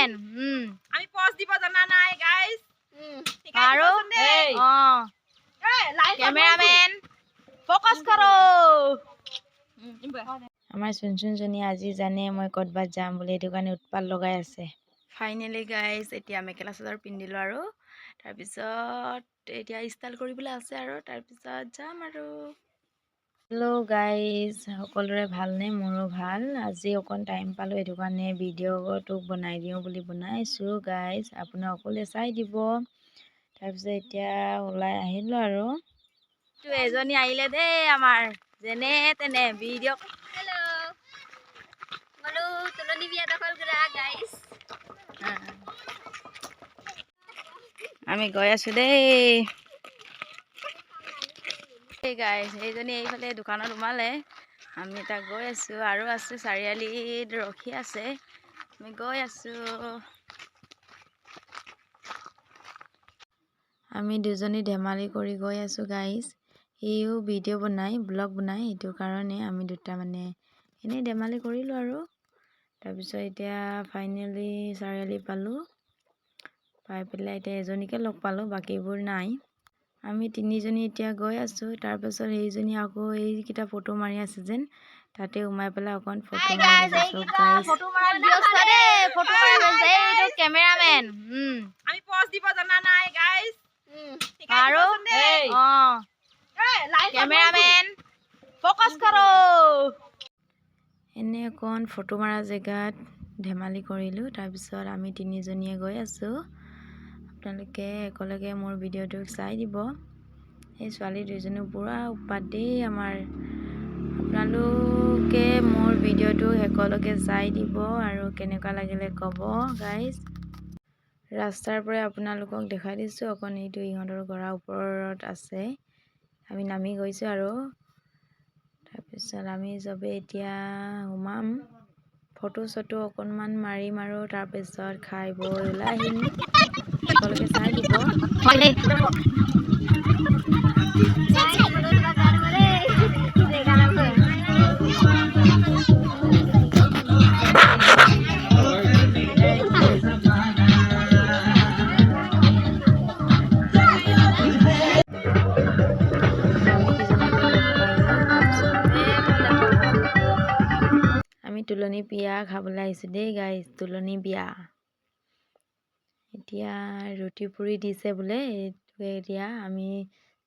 cameraman আমি pause দিব জানা নাই গাইস আৰু কেমেৰামেন ফোকাস কৰো আমাৰ চুনচুনজনী আজি জানে মই ক'তবাত যাম বুলি এইটো কাৰণে উৎপাত লগাই আছে ফাইনেলি গাইস এতিয়া মেখেলা চাদৰ পিন্ধিলো আৰু তাৰপিছত এতিয়া ষ্টাইল কৰিবলৈ আছে আৰু তাৰপিছত যাম আৰু হেল্ল' গাইজ সকলোৰে ভালনে মোৰো ভাল আজি অকণ টাইম পালোঁ এইটো কাৰণে ভিডিঅ'টো বনাই দিওঁ বুলি বনাইছোঁ গাইজ আপোনাক অকলে চাই দিব তাৰপিছত এতিয়া ওলাই আহিলোঁ আৰু এজনী আহিলে দেই আমাৰ যেনে তেনে ভিডিঅ' তুলনি বিয়া দখল কৰা গাইজ আমি গৈ আছোঁ দেই গাইজ সেইজনী এইফালে দোকানত সোমালে আমি তাক গৈ আছোঁ আৰু আছে চাৰিআলিত ৰখি আছে আমি গৈ আছোঁ আমি দুজনী ধেমালি কৰি গৈ আছোঁ গাইজ সিও ভিডিঅ' বনাই ব্লগ বনাই সেইটো কাৰণে আমি দুটা মানে এনেই ধেমালি কৰিলোঁ আৰু তাৰপিছত এতিয়া ফাইনেলি চাৰিআলি পালোঁ পাই পেলাই এতিয়া এজনীকে লগ পালোঁ বাকীবোৰ নাই আমি তিনিজনী এতিয়া গৈ আছোঁ তাৰপাছত সেইজনী আকৌ এইকেইটা ফটো মাৰি আছে যেন তাতে সোমাই পেলাই অকণ ফটো কেমেৰামেন আমি পজ দিব জানা নাই গাইস আৰু কেমেৰামেন ফোকাস কৰো এনে অকণ ফটো মাৰা জেগাত ধেমালি কৰিলোঁ তাৰপিছত আমি তিনিজনীয়ে গৈ আছোঁ আপোনালোকে একেলগে মোৰ ভিডিঅ'টো চাই দিব এই ছোৱালী দুজনী পুৰা উৎপাত দেই আমাৰ আপোনালোকে মোৰ ভিডিঅ'টো একেলগে চাই দিব আৰু কেনেকুৱা লাগিলে ক'ব গাইজ ৰাস্তাৰ পৰা আপোনালোকক দেখাই দিছোঁ অকণ এইটো ইহঁতৰ ঘৰৰ ওপৰত আছে আমি নামি গৈছোঁ আৰু তাৰপিছত আমি চবেই এতিয়া সোমাম ফটো চটো অকণমান মাৰিম আৰু তাৰপিছত খাই বৈ ওলাই আহিম সকলোকে চাই দিব আমি তুলনি বিয়া খাবলৈ আহিছোঁ দেই গাইজ তুলনি বিয়া এতিয়া ৰুটি পুৰি দিছে বোলে এইটোৱে এতিয়া আমি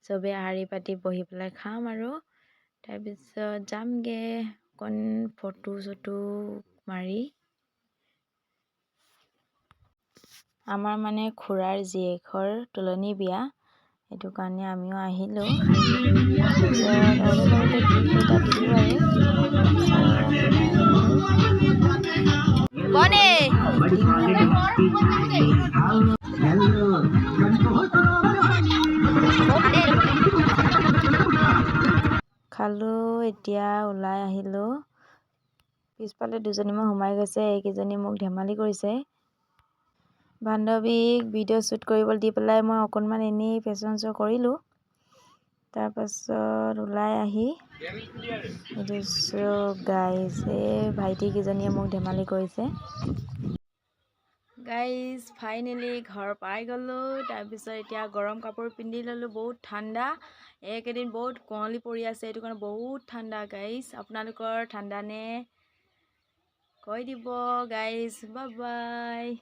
চবে আহাৰি পাতি বহি পেলাই খাম আৰু তাৰপিছত যামগৈ অকণ ফটো চটো মাৰি আমাৰ মানে খুৰাৰ জীয়েকৰ তুলনি বিয়া সেইটো কাৰণে আমিও আহিলোঁ তাৰপিছত অলপ আগতে গিফ্ট এটা দিলোঁ আৰু খালোঁ এতিয়া ওলাই আহিলোঁ পিছফালে দুজনীমান সোমাই গৈছে এইকেইজনী মোক ধেমালি কৰিছে বান্ধৱীক ভিডিঅ' শ্বুট কৰিবলৈ দি পেলাই মই অকণমান এনেই ফেশ্বন শ্ব' কৰিলোঁ তাৰপাছত ওলাই আহি গাইজ এই ভাইটিকেইজনীয়ে মোক ধেমালি কৰিছে গাইজ ফাইনেলি ঘৰ পাই গ'লোঁ তাৰপিছত এতিয়া গৰম কাপোৰ পিন্ধি ল'লোঁ বহুত ঠাণ্ডা এইকেইদিন বহুত কুঁৱলী পৰি আছে সেইটো কাৰণে বহুত ঠাণ্ডা গাইজ আপোনালোকৰ ঠাণ্ডা নে কৈ দিব গাইজ বাই বাই